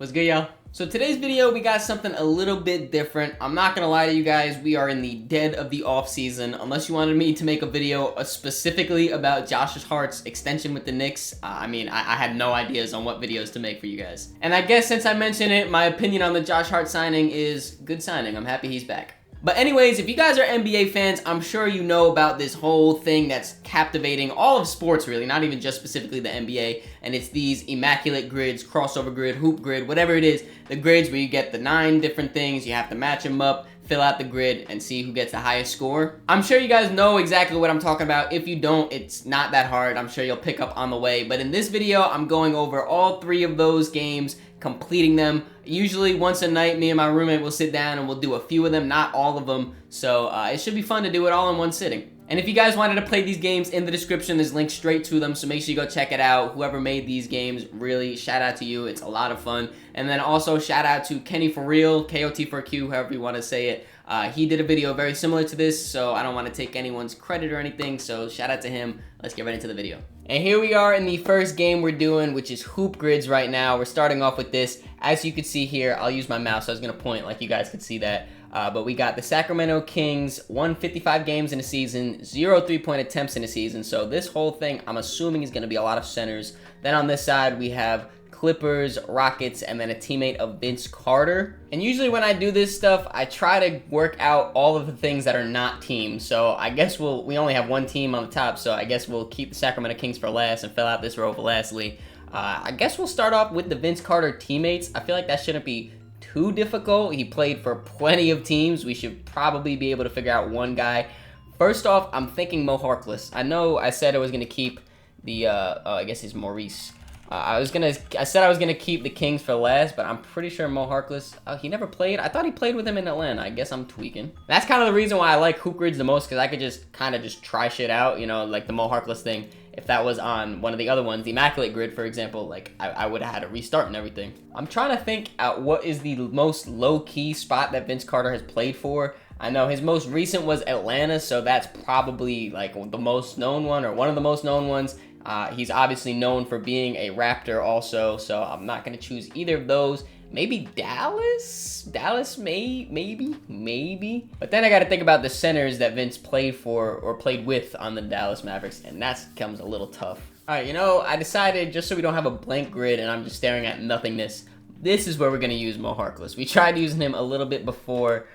What's good, y'all? So today's video, we got something a little bit different. I'm not gonna lie to you guys, we are in the dead of the off season. Unless you wanted me to make a video specifically about Josh Hart's extension with the Knicks, I had no ideas on what videos to make for you guys. And I guess since I mentioned it, my opinion on the Josh Hart signing is good signing. I'm happy he's back. But anyways, if you guys are NBA fans, I'm sure you know about this whole thing that's captivating all of sports, really, not even just specifically the NBA, and it's these Immaculate grids, crossover grid, hoop grid, whatever it is, the grids where you get the 9 different things, you have to match them up, fill out the grid, and see who gets the highest score. I'm sure you guys know exactly what I'm talking about. If you don't, it's not that hard. I'm sure you'll pick up on the way. But in this video, I'm going over all 3 of those games, completing them. Usually once a night, me and my roommate will sit down and we'll do a few of them, not all of them. So it should be fun to do it all in one sitting. And if you guys wanted to play these games, in the description, there's links straight to them, so make sure you go check it out. Whoever made these games, really, shout out to you. It's a lot of fun. And then also shout out to Kenny for Real, KOT for Q, however you want to say it. He did a video very similar to this, so I don't want to take anyone's credit or anything, so shout out to him. Let's get right into the video. And here we are in the first game we're doing, which is HoopGrids right now. We're starting off with this. As you can see here, I'll use my mouse, so I was going to point like you guys could see that. But we got the Sacramento Kings, 155 games in a season, 0 3-point attempts in a season. So this whole thing, I'm assuming, is going to be a lot of centers. Then on this side, we have Clippers, Rockets, and then a teammate of Vince Carter. And usually when I do this stuff, I try to work out all of the things that are not teams. So I guess we only have one team on the top, so I guess we'll keep the Sacramento Kings for last and fill out this row for lastly. I guess we'll start off with the Vince Carter teammates. I feel like that shouldn't be too difficult. He played for plenty of teams. We should probably be able to figure out one guy. First off, I'm thinking Mo Harkless. I know I said I was going to keep the, I guess he's Maurice. I said I was gonna keep the Kings for last, but I'm pretty sure Mo Harkless, he never played. I thought he played with him in Atlanta. I guess I'm tweaking. That's kind of the reason why I like HoopGrids the most, because I could just kind of just try shit out, you know, like the Mo Harkless thing. If that was on one of the other ones, the Immaculate grid, for example, like I would have had to restart and everything. I'm trying to think out what is the most low-key spot that Vince Carter has played for. I know his most recent was Atlanta, so that's probably like the most known one or one of the most known ones. He's obviously known for being a Raptor also, so I'm not going to choose either of those. Maybe Dallas? Dallas maybe. But then I got to think about the centers that Vince played for or played with on the Dallas Mavericks, and that becomes a little tough. All right, you know, I decided just so we don't have a blank grid and I'm just staring at nothingness, this is where we're going to use Mo Harkless. We tried using him a little bit before,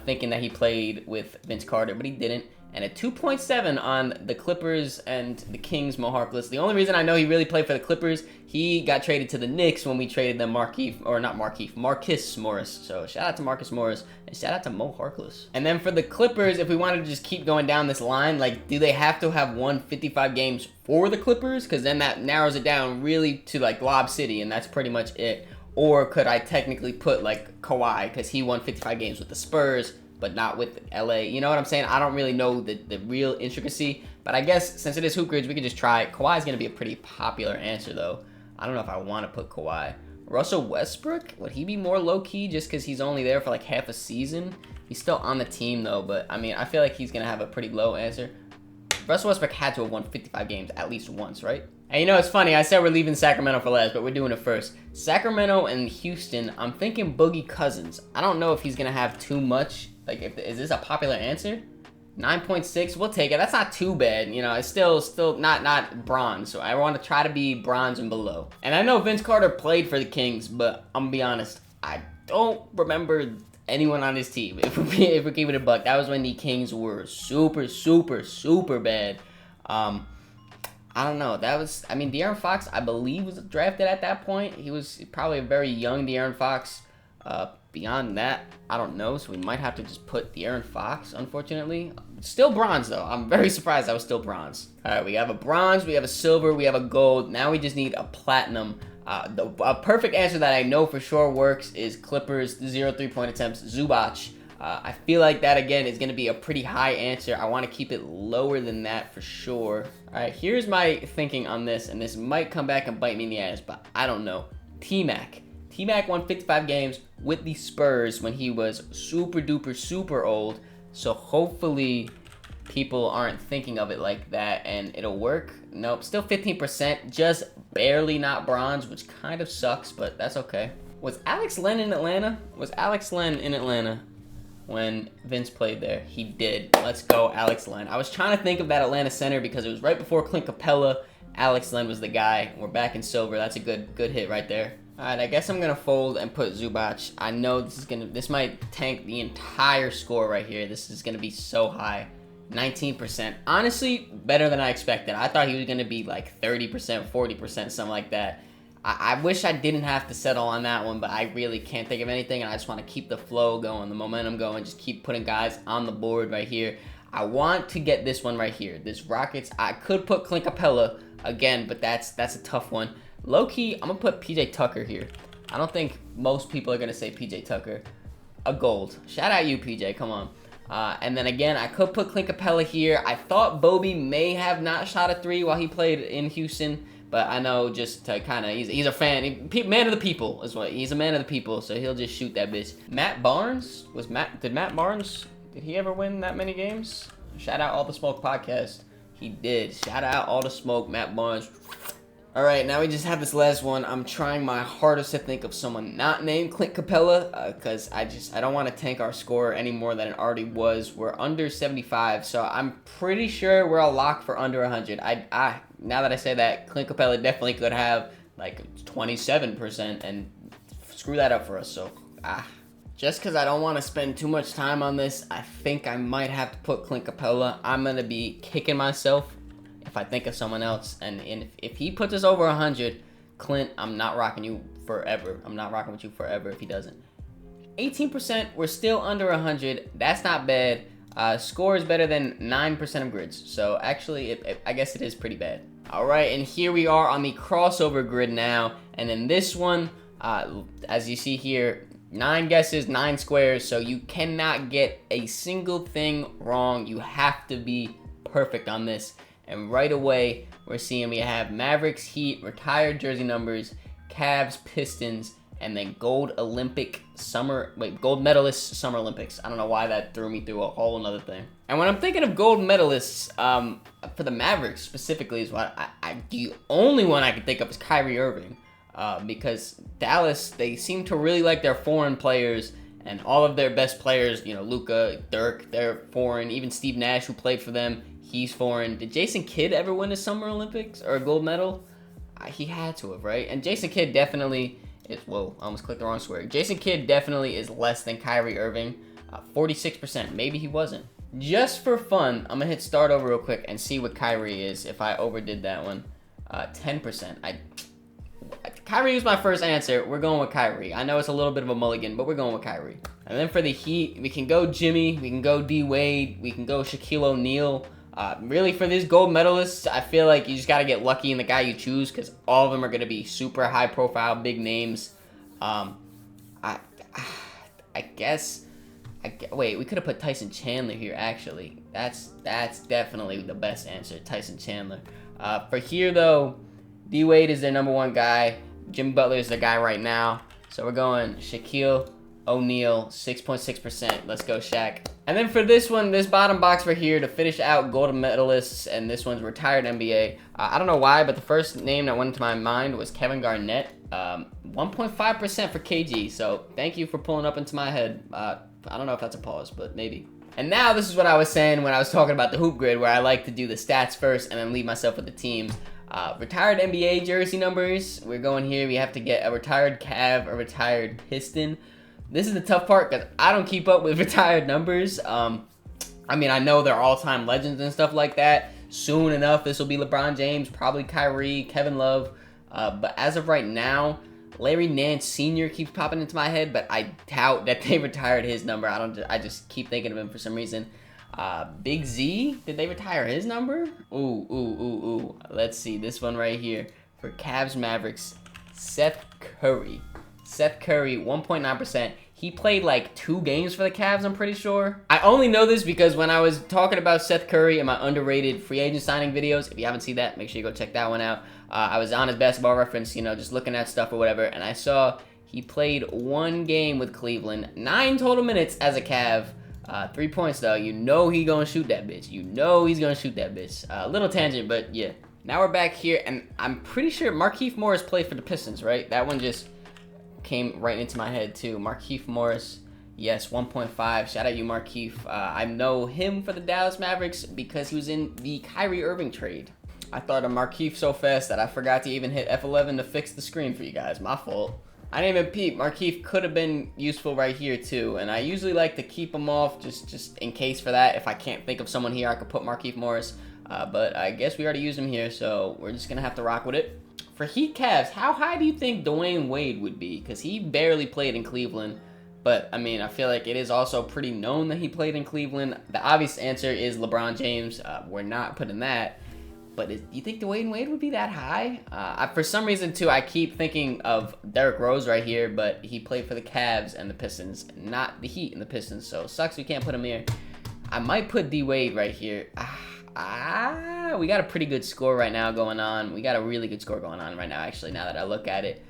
thinking that he played with Vince Carter, but he didn't. And a 2.7 on the Clippers and the Kings, Mo Harkless. The only reason I know he really played for the Clippers, he got traded to the Knicks when we traded them Markieff Morris. So shout out to Marcus Morris and shout out to Mo Harkless. And then for the Clippers, if we wanted to just keep going down this line, like, do they have to have won 55 games for the Clippers? Because then that narrows it down really to like Lob City, and that's pretty much it. Or could I technically put like Kawhi, because he won 55 games with the Spurs, but not with LA. You know what I'm saying? I don't really know the real intricacy, but I guess since it is HoopGrids, we can just try it. Kawhi's going to be a pretty popular answer, though. I don't know if I want to put Kawhi. Russell Westbrook? Would he be more low-key just because he's only there for like half a season? He's still on the team, though, but I mean, I feel like he's going to have a pretty low answer. Russell Westbrook had to have won 55 games at least once, right? And you know, it's funny, I said we're leaving Sacramento for last, but we're doing it first. Sacramento and Houston, I'm thinking Boogie Cousins. I don't know if he's going to have too much. Like, is this a popular answer? 9.6, we'll take it. That's not too bad. You know, it's still not bronze. So I want to try to be bronze and below. And I know Vince Carter played for the Kings, but I'm gonna be honest, I don't remember anyone on his team. If we're keeping it a buck, that was when the Kings were super bad. I don't know. De'Aaron Fox, I believe, was drafted at that point. He was probably a very young De'Aaron Fox. Beyond that, I don't know, so we might have to just put De'Aaron Fox, unfortunately. Still bronze, though. I'm very surprised I was still bronze. All right, we have a bronze, we have a silver, we have a gold. Now we just need a platinum. A perfect answer that I know for sure works is Clippers, 0 3-point attempts, Zubac. I feel like that, again, is going to be a pretty high answer. I want to keep it lower than that for sure. All right, here's my thinking on this, and this might come back and bite me in the ass, but I don't know. T-Mac. T-Mac won 55 games with the Spurs when he was super old. So hopefully people aren't thinking of it like that and it'll work. Nope, still 15%, just barely not bronze, which kind of sucks, but that's okay. Was Alex Len in Atlanta? Was Alex Len in Atlanta when Vince played there? He did. Let's go, Alex Len. I was trying to think of that Atlanta center because it was right before Clint Capella. Alex Len was the guy. We're back in silver. That's a good hit right there. All right, I guess I'm gonna fold and put Zubac. I know this might tank the entire score right here. This is gonna be so high. 19%. Honestly, better than I expected. I thought he was gonna be like 30%, 40%, something like that. I wish I didn't have to settle on that one, but I really can't think of anything, and I just want to keep the flow going, the momentum going, just keep putting guys on the board right here. I want to get this one right here. This Rockets, I could put Clint Capella again, but that's a tough one. Low-key, I'm going to put PJ Tucker here. I don't think most people are going to say PJ Tucker. A gold. Shout out you, PJ. Come on. And then again, I could put Clint Capella here. I thought Bobby may have not shot a 3 while he played in Houston. But I know just to kind of, he's a fan, man of the people is what, he's a man of the people, so he'll just shoot that bitch. Matt Barnes, did Matt Barnes, did he ever win that many games? Shout out All the Smoke podcast. He did. Shout out All the Smoke, Matt Barnes. All right, now we just have this last one. I'm trying my hardest to think of someone not named Clint Capella because I don't want to tank our score any more than it already was. We're under 75, so I'm pretty sure we're a lock for under 100. Now that I say that, Clint Capella definitely could have like 27% and screw that up for us. So, just because I don't want to spend too much time on this, I think I might have to put Clint Capella. I'm going to be kicking myself if I think of someone else. And if he puts us over 100, Clint, I'm not rocking you forever. I'm not rocking with you forever if he doesn't. 18%, we're still under 100. That's not bad. Score is better than 9% of grids. So actually, I guess it is pretty bad. All right, and here we are on the crossover grid now. And in this one, as you see here, 9 guesses, 9 squares. So you cannot get a single thing wrong. You have to be perfect on this. And right away, we're seeing we have Mavericks, Heat, retired jersey numbers, Cavs, Pistons, and then gold medalists Summer Olympics. I don't know why that threw me through a whole another thing. And when I'm thinking of gold medalists, for the Mavericks specifically is what the only one I can think of is Kyrie Irving. Because Dallas, they seem to really like their foreign players, and all of their best players, you know, Luka, Dirk, they're foreign. Even Steve Nash, who played for them, he's foreign. Did Jason Kidd ever win a Summer Olympics or a gold medal? He had to have, right? And Jason Kidd definitely is, whoa, I almost clicked the wrong square. Jason Kidd definitely is less than Kyrie Irving. 46%, maybe he wasn't. Just for fun, I'm gonna hit start over real quick and see what Kyrie is if I overdid that one. 10%. Kyrie was my first answer. We're going with Kyrie. I know it's a little bit of a mulligan, but we're going with Kyrie. And then for the Heat, we can go Jimmy, we can go D Wade, we can go Shaquille O'Neal. Really, for these gold medalists, I feel like you just got to get lucky in the guy you choose because all of them are going to be super high-profile, big names. I guess... wait, we could have put Tyson Chandler here, actually. That's definitely the best answer, Tyson Chandler. For here, though, D-Wade is their number 1 guy. Jimmy Butler is the guy right now. So we're going Shaquille O'Neal, 6.6%. Let's go, Shaq. And then for this one, this bottom box right here to finish out gold medalists, and this one's retired NBA. I don't know why, but the first name that went into my mind was Kevin Garnett. 1.5% for KG, so thank you for pulling up into my head. I don't know if that's a pause, but maybe. And now this is what I was saying when I was talking about the hoop grid, where I like to do the stats first and then leave myself with the teams. Retired NBA jersey numbers. We're going here. We have to get a retired Cav, a retired Piston. This is the tough part because I don't keep up with retired numbers. I mean, I know they're all-time legends and stuff like that. Soon enough, this will be LeBron James, probably Kyrie, Kevin Love. But as of right now, Larry Nance Sr. keeps popping into my head, but I doubt that they retired his number. I just keep thinking of him for some reason. Big Z, did they retire his number? Ooh. Let's see, this one right here. For Cavs Mavericks, Seth Curry. Seth Curry, 1.9%. He played like 2 games for the Cavs, I'm pretty sure. I only know this because when I was talking about Seth Curry in my underrated free agent signing videos, if you haven't seen that, make sure you go check that one out. I was on his basketball reference, you know, just looking at stuff or whatever, and I saw he played 1 game with Cleveland, 9 total minutes as a Cav. 3 points though. You know he gonna shoot that bitch. You know he's gonna shoot that bitch. Little tangent, but yeah. Now we're back here, and I'm pretty sure Markieff Morris played for the Pistons, right? That one just came right into my head too. Markieff Morris, yes, 1.5. Shout out you, Markieff. I know him for the Dallas Mavericks because he was in the Kyrie Irving trade. I thought of Markieff so fast that I forgot to even hit F11 to fix the screen for you guys. My fault. I didn't even peep. Markieff could have been useful right here too, and I usually like to keep him off just in case for that. If I can't think of someone here, I could put Markieff Morris, but I guess we already used him here, so we're just gonna have to rock with it. For Heat Cavs, how high do you think Dwayne Wade would be? Because he barely played in Cleveland, but I mean, I feel like it is also pretty known that he played in Cleveland. The obvious answer is LeBron James. We're not putting that. But do you think Dwayne Wade would be that high? For some reason, too, I keep thinking of Derrick Rose right here, but he played for the Cavs and the Pistons, not the Heat and the Pistons, so sucks we can't put him here. I might put D-Wade right here. We got a pretty good score right now going on. We got a really good score going on right now, actually, now that I look at it.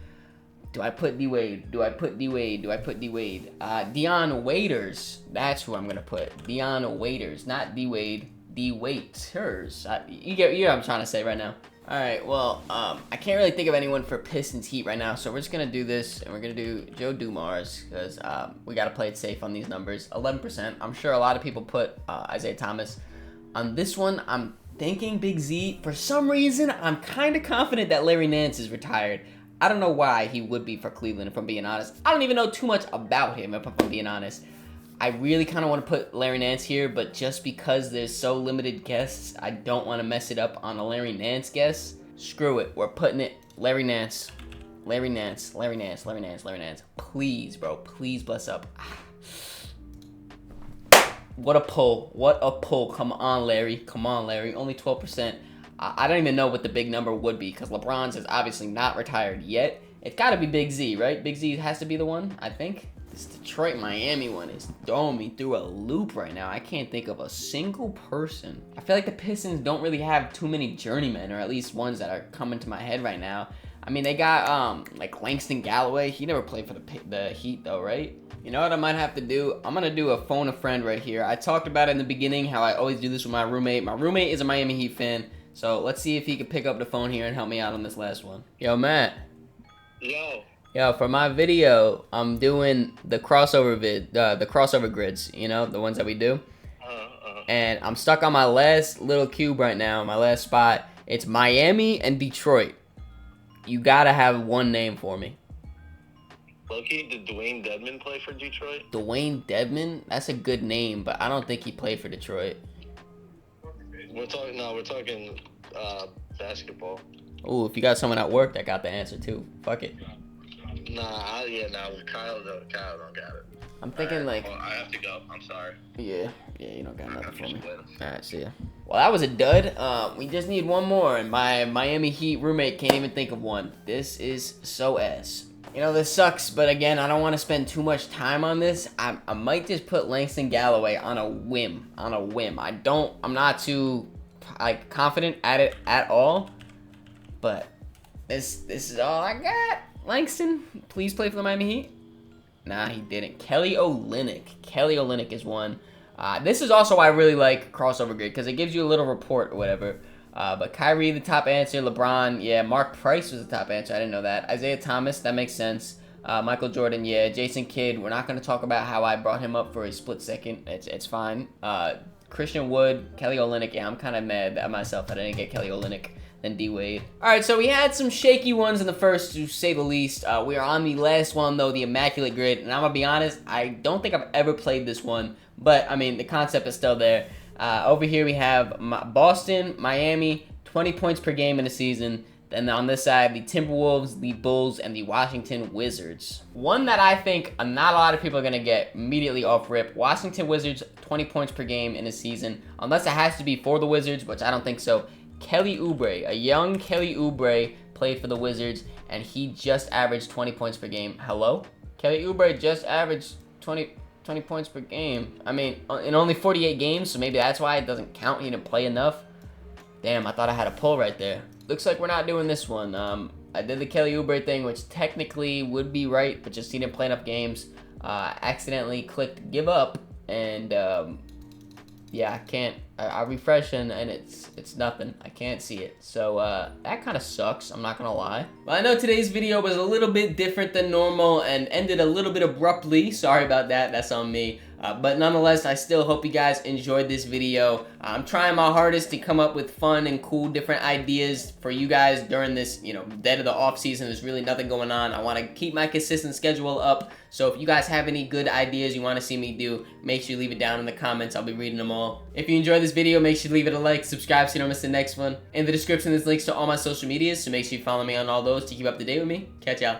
Do I put D-Wade? Do I put D-Wade? Do I put D-Wade? Dion Waiters. That's who I'm going to put. Dion Waiters, not D-Wade. D-Waiters. You get what I'm trying to say right now. All right, well, I can't really think of anyone for Pistons Heat right now, so we're just going to do this, and we're going to do Joe Dumars, because we got to play it safe on these numbers. 11%. I'm sure a lot of people put Isaiah Thomas. On this one, I'm thinking Big Z. For some reason, I'm kind of confident that Larry Nance is retired. I don't know why he would be for Cleveland, if I'm being honest. I don't even know too much about him, if I'm being honest. I really kind of want to put Larry Nance here, but just because there's so limited guests, I don't want to mess it up on a Larry Nance guess. Screw it. We're putting it Larry Nance. Larry Nance. Larry Nance. Larry Nance. Larry Nance. Please, bro. Please bless up. What a pull. What a pull. Come on, Larry. Come on, Larry. Only 12%. I don't even know what the big number would be because LeBron's is obviously not retired yet. It's got to be Big Z, right? Big Z has to be the one, I think. This Detroit-Miami one is throwing me through a loop right now. I can't think of a single person. I feel like the Pistons don't really have too many journeymen, or at least ones that are coming to my head right now. I mean, they got, like Langston Galloway. He never played for the Heat, though, right? You know what I might have to do? I'm going to do a phone a friend right here. I talked about it in the beginning, how I always do this with my roommate. My roommate is a Miami Heat fan. So let's see if he can pick up the phone here and help me out on this last one. Yo, Matt. Yo, for my video, I'm doing the crossover the crossover grids, you know, the ones that we do. And I'm stuck on my last little cube right now, my last spot. It's Miami and Detroit. You gotta have one name for me. Loki, did Dwayne Dedmon play for Detroit? Dwayne Dedmon? That's a good name, but I don't think he played for Detroit. We're talking basketball. Ooh, if you got someone at work that got the answer too, fuck it. Kyle don't got it. I'm thinking well, I have to go. I'm sorry. Yeah, you don't got nothing for me. Later. All right, see ya. Well, that was a dud. We just need one more, and my Miami Heat roommate can't even think of one. This is so ass. You know, this sucks, but again, I don't want to spend too much time on this. I might just put Langston Galloway on a whim. I'm not too confident at it at all. But this is all I got. Langston, please play for the Miami Heat. Nah, he didn't. Kelly Olynyk. Kelly Olynyk is one. This is also why I really like crossover grid because it gives you a little report or whatever. But Kyrie, the top answer. LeBron, yeah. Mark Price was the top answer. I didn't know that. Isaiah Thomas, that makes sense. Michael Jordan, yeah. Jason Kidd, we're not going to talk about how I brought him up for a split second. It's fine. Christian Wood, Kelly Olynyk, yeah, I'm kind of mad at myself that I didn't get Kelly Olynyk. Then D-Wade. All right, so we had some shaky ones in the first, to say the least. We are on the last one, though, the Immaculate Grid. And I'm going to be honest, I don't think I've ever played this one. But, I mean, the concept is still there. Over here we have Boston, Miami, 20 points per game in a season. Then on this side, the Timberwolves, the Bulls, and the Washington Wizards. One that I think not a lot of people are going to get immediately off rip. Washington Wizards, 20 points per game in a season. Unless it has to be for the Wizards, which I don't think so. Kelly Oubre, a young Kelly Oubre, played for the Wizards, and he just averaged 20 points per game. Hello? Kelly Oubre just averaged 20 points per game. I mean, in only 48 games, so maybe that's why it doesn't count. He didn't play enough. Damn, I thought I had a pull right there. Looks like we're not doing this one. I did the Kelly Oubre thing, which technically would be right, but just he didn't play enough games. Accidentally clicked give up, and yeah, I refresh and it's nothing. I can't see it. So that kind of sucks, I'm not gonna lie. Well, I know today's video was a little bit different than normal and ended a little bit abruptly. Sorry about that, that's on me. But nonetheless, I still hope you guys enjoyed this video. I'm trying my hardest to come up with fun and cool different ideas for you guys during this, you know, dead of the off season. There's really nothing going on. I want to keep my consistent schedule up. So if you guys have any good ideas you want to see me do, make sure you leave it down in the comments. I'll be reading them all. If you enjoyed this video, make sure to leave it a like, subscribe so you don't miss the next one. In the description, there's links to all my social medias, so make sure you follow me on all those to keep up to date with me. Catch y'all.